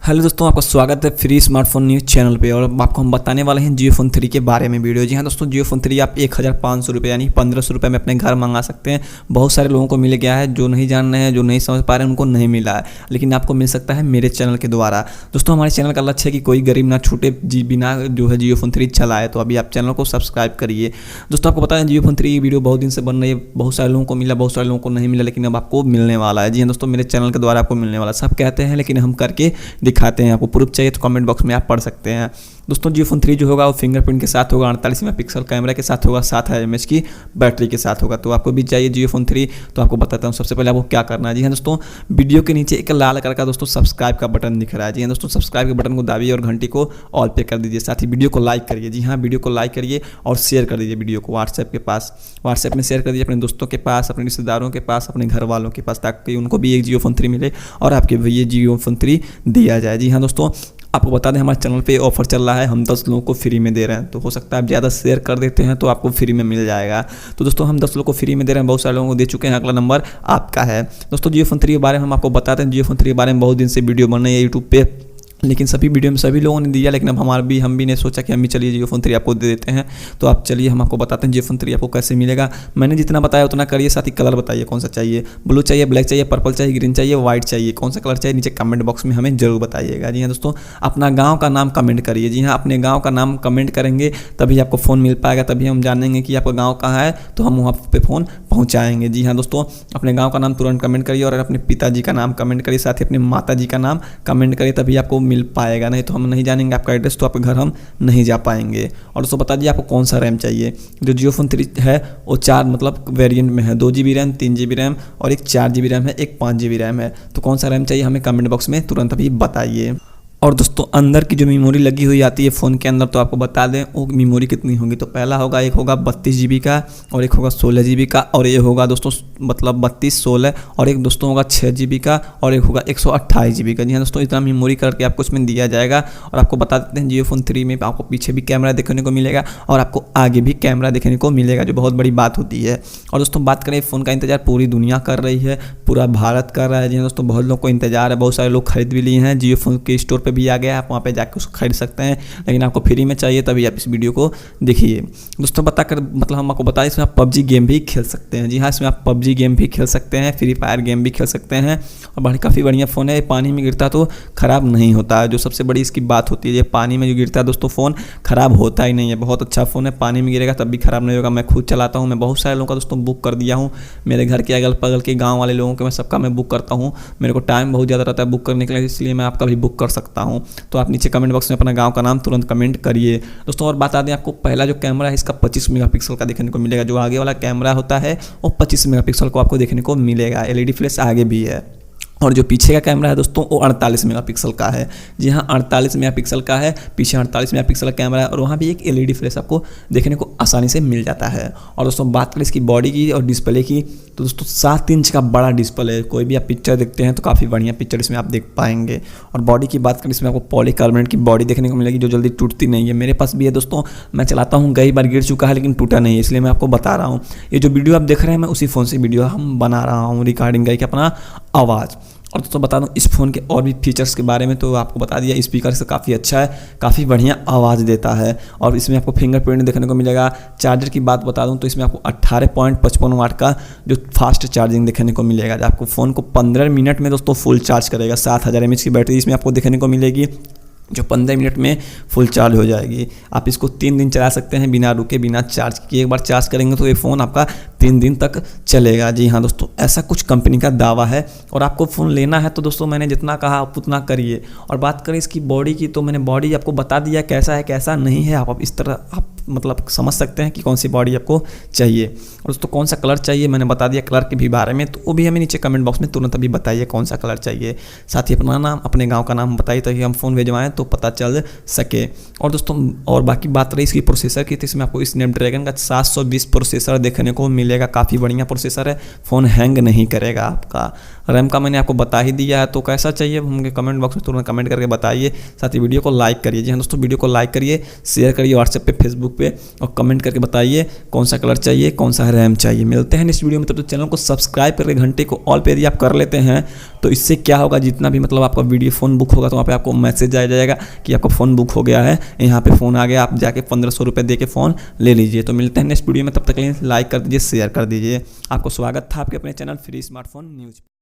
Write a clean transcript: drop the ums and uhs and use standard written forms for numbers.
Hello दोस्तों, आपका स्वागत है फ्री स्मार्टफोन न्यूज़ चैनल पे। और आपको हम बताने वाले हैं जियो फोन 3 के बारे में वीडियो। जी हाँ दोस्तों, जियो फोन 3 आप 1500 रुपये यानी 1500 रुपये में अपने घर मंगा सकते हैं। बहुत सारे लोगों को मिल गया है, जो नहीं जान रहे हैं, जो नहीं समझ पा रहे हैं, उनको नहीं मिला है, लेकिन आपको मिल सकता है मेरे चैनल के द्वारा। दोस्तों, हमारे चैनल का लक्ष्य है कि कोई गरीब ना छूटे जी बिना जो है जियो फोन 3 चलाए। तो अभी आप चैनल को सब्सक्राइब करिए। दोस्तों, आपको पता है जियो फोन 3 की वीडियो बहुत दिन से बन रही है। बहुत सारे लोगों को मिला, बहुत सारे लोगों को नहीं मिला, लेकिन अब आपको मिलने वाला है। जी हाँ दोस्तों, मेरे चैनल के द्वारा आपको मिलने वाला। सब कहते हैं लेकिन हम करके दिखाते हैं। आपको प्रूफ चाहिए तो कमेंट बॉक्स में आप पढ़ सकते हैं। दोस्तों, जियो फोन 3 जो होगा वो फिंगरप्रिंट के साथ होगा, 48 मेगापिक्सल कैमरा के साथ होगा, 7000 mAh की बैटरी के साथ होगा। तो आपको भी चाहिए जियो फोन 3, तो आपको बताता हूँ सबसे पहले आपको क्या करना है। जी हाँ दोस्तों, वीडियो के नीचे एक लाल कलर का दोस्तों सब्सक्राइब का बटन दिख रहा है। जी हाँ दोस्तों, सब्सक्राइब के बटन को दाबिए और घंटी को ऑल पे कर दीजिए। साथ ही वीडियो को लाइक करिए। जी हाँ, वीडियो को लाइक करिए और शेयर कर दीजिए वीडियो को व्हाट्सएप के पास। व्हाट्सएप में शेयर कर दीजिए अपने दोस्तों के पास, अपने रिश्तेदारों के पास, अपने घर वालों के पास, ताकि उनको भी एक जियो फोन 3 मिले और आपके भी ये जियो फोन 3 दिया जाए। जी हाँ दोस्तों, आपको बता दें हमारे चैनल पे ऑफर चल रहा है, हम 10 लोगों को फ्री में दे रहे हैं। तो हो सकता है आप ज़्यादा शेयर कर देते हैं तो आपको फ्री में मिल जाएगा। तो दोस्तों, हम 10 लोगों को फ्री में दे रहे हैं, बहुत सारे लोगों को दे चुके हैं। अगला नंबर आपका है। दोस्तों, जियो फोन 3 के बारे में हम आपको बताते हैं। जियो फोन 3 के बारे में बहुत दिन से वीडियो बन रही है यूट्यूब पे, लेकिन सभी वीडियो में सभी लोगों ने दिया, लेकिन अब हम भी ने सोचा कि हम भी चलिए जियो फोन 3 आपको दे देते हैं। तो आप चलिए, हम आपको बताते हैं जियो फोन 3 आपको कैसे मिलेगा। मैंने जितना बताया उतना करिए। साथ ही कलर बताइए कौन सा चाहिए, ब्लू चाहिए, ब्लैक चाहिए, पर्पल चाहिए, ग्रीन चाहिए, व्हाइट चाहिए, कौन सा कलर चाहिए नीचे कमेंट बॉक्स में हमें जरूर बताइएगा। जी हाँ दोस्तों, अपना गाँव का नाम कमेंट करिए। जी हाँ, अपने गाँव का नाम कमेंट करेंगे तभी आपको फ़ोन मिल पाएगा, तभी हम जानेंगे कि आपका गाँव कहाँ है, तो हम वहाँ पे फ़ोन पहुँचाएंगे। जी हाँ दोस्तों, अपने गाँव का नाम तुरंत कमेंट करिए और अपने पिताजी का नाम कमेंट करिए, साथ ही अपने माता जी का नाम कमेंट करिए, तभी आपको मिल पाएगा। नहीं तो हम नहीं जानेंगे आपका एड्रेस, तो आपके घर हम नहीं जा पाएंगे। और दोस्तों, बता दीजिए आपको कौन सा रैम चाहिए। जो जियो फोन 3 है वो 4 वेरिएंट में है, 2 GB रैम, 3 GB रैम और एक 4 GB रैम है, एक 5 GB रैम है। तो कौन सा रैम चाहिए हमें कमेंट बॉक्स में तुरंत अभी बताइए। और दोस्तों, अंदर की जो मेमोरी लगी हुई आती है फ़ोन के अंदर, तो आपको बता दें वो मेमोरी कितनी होगी। तो पहला होगा, एक होगा 32 GB का और एक होगा 16 GB का, और ये होगा दोस्तों 32, 16 और एक दोस्तों होगा 6 GB का और एक होगा 128 GB का। जी हाँ दोस्तों, इतना मेमोरी करके आपको इसमें दिया जाएगा। और आपको बता देते हैं जियो फोन 3 में आपको पीछे भी कैमरा देखने को मिलेगा और आपको आगे भी कैमरा देखने को मिलेगा, जो बहुत बड़ी बात होती है। और दोस्तों, बात करें फ़ोन का इंतजार पूरी दुनिया कर रही है, पूरा भारत कर रहा है। जी हाँ दोस्तों, बहुत लोग को इंतजार है, बहुत सारे लोग खरीद भी लिए हैं। जियो फोन के स्टोर पर भी आ गया, आप वहाँ पे जाकर उसको खरीद सकते हैं, लेकिन आपको फ्री में चाहिए तभी आप इस वीडियो को देखिए। दोस्तों, हम आपको बताएं इसमें आप पबजी गेम भी खेल सकते हैं। जी हाँ, इसमें आप पबजी गेम भी खेल सकते हैं, फ्री फायर गेम भी खेल सकते हैं। और काफ़ी बढ़िया फ़ोन है। पानी में गिरता तो ख़राब नहीं होता है, जो सबसे बड़ी इसकी बात होती है। ये पानी में जो गिरता है दोस्तों फ़ोन ख़राब होता ही नहीं है। बहुत अच्छा फ़ोन है, पानी में गिरेगा तब भी ख़राब नहीं होगा। मैं खुद चलाता हूँ, मैं बहुत सारे लोगों का दोस्तों बुक कर दिया हूँ। मेरे घर के अगल बगल के गाँव वाले लोगों के मैं सबका मैं बुक करता हूँ। मेरे को टाइम बहुत ज़्यादा रहता है बुक करने के लिए, इसलिए मैं आपका भी बुक कर सकता हूँ। तो आप नीचे कमेंट बॉक्स में अपना गांव का नाम तुरंत कमेंट करिए। दोस्तों, और बता दें आपको, पहला जो कैमरा है इसका 25 मेगापिक्सल का देखने को मिलेगा। जो आगे वाला कैमरा होता है वो 25 मेगापिक्सल को आपको देखने को मिलेगा। LED फ्लैश आगे भी है। और जो पीछे का कैमरा है दोस्तों वो 48 मेगापिक्सल का है। जी हाँ, 48 मेगापिक्सल का है, पीछे 48 मेगापिक्सल का कैमरा है और वहाँ भी एक LED फ्लैश आपको देखने को आसानी से मिल जाता है। और दोस्तों, बात करें इसकी बॉडी की और डिस्प्ले की, तो दोस्तों 7 इंच का बड़ा डिस्प्ले है। कोई भी आप पिक्चर देखते हैं तो काफ़ी बढ़िया पिक्चर इसमें आप देख पाएंगे। और बॉडी की बात करें, इसमें आपको पॉलीकार्बोनेट की बॉडी देखने को मिलेगी, जो जल्दी टूटती नहीं है। मेरे पास भी है दोस्तों, मैं चलाता हूँ, कई बार गिर चुका है लेकिन टूटा नहीं है, इसलिए मैं आपको बता रहा हूँ। ये जो वीडियो आप देख रहे हैं, मैं उसी फ़ोन से वीडियो हम बना रहा हूँ, रिकॉर्डिंग करके अपना आवाज़। और दोस्तों, बता दूं इस फ़ोन के और भी फीचर्स के बारे में, तो आपको बता दिया स्पीकर से काफ़ी अच्छा है, काफ़ी बढ़िया आवाज़ देता है। और इसमें आपको फिंगरप्रिंट देखने को मिलेगा। चार्जर की बात बता दूं तो इसमें आपको 18.55 वाट का जो फास्ट चार्जिंग देखने को मिलेगा, जो आपको फ़ोन को 15 मिनट में दोस्तों फुल चार्ज करेगा। 7000 mAh की बैटरी इसमें आपको देखने को मिलेगी, जो 15 मिनट में फुल चार्ज हो जाएगी। आप इसको 3 दिन चला सकते हैं बिना रुके, बिना चार्ज किए। एक बार चार्ज करेंगे तो ये फ़ोन आपका 3 दिन तक चलेगा। जी हाँ दोस्तों, ऐसा कुछ कंपनी का दावा है। और आपको फ़ोन लेना है तो दोस्तों मैंने जितना कहा आप उतना करिए। और बात करें इसकी बॉडी की, तो मैंने बॉडी आपको बता दिया कैसा है कैसा नहीं है। आप इस तरह आप समझ सकते हैं कि कौन सी बॉडी आपको चाहिए। और दोस्तों, कौन सा कलर चाहिए मैंने बता दिया कलर के भी बारे में, तो वो भी हमें नीचे कमेंट बॉक्स में तुरंत अभी बताइए कौन सा कलर चाहिए। साथ ही अपना नाम, अपने गाँव का नाम बताइए ताकि हम फ़ोन भेजवाएँ तो पता चल सके। और दोस्तों, और बाकी बात रही इसकी प्रोसेसर की, तो इसमें आपको स्नैपड्रैगन का 720 प्रोसेसर देखने को मिलेगा। मिलेगा, काफ़ी बढ़िया प्रोसेसर है, फ़ोन हैंग नहीं करेगा आपका। रैम का मैंने आपको बता ही दिया है, तो कैसा चाहिए मुझे कमेंट बॉक्स में तुरंत कमेंट करके बताइए। साथ ही वीडियो को लाइक करिए। जी हाँ दोस्तों, वीडियो को लाइक करिए, शेयर करिए व्हाट्सएप पे, फेसबुक पे, और कमेंट करके बताइए कौन सा कलर चाहिए, कौन सा रैम चाहिए। मिलते हैं नेक्स्ट वीडियो में, तब तक चैनल को सब्सक्राइब करके घंटे को ऑल पे यदि आप कर लेते हैं तो इससे क्या होगा, जितना भी मतलब आपका वीडियो फ़ोन बुक होगा तो वहाँ पे आपको मैसेज आ जाएगा कि आपका फ़ोन बुक हो गया है, यहाँ पे फ़ोन आ गया, आप जाके 1500 रुपये दे के फ़ोन ले लीजिए। तो मिलते हैं नेक्स्ट वीडियो में, तब तक के लिए लाइक कर दीजिए, शेयर कर दीजिए। आपको स्वागत था आपके अपने चैनल फ्री स्मार्टफोन न्यूज़।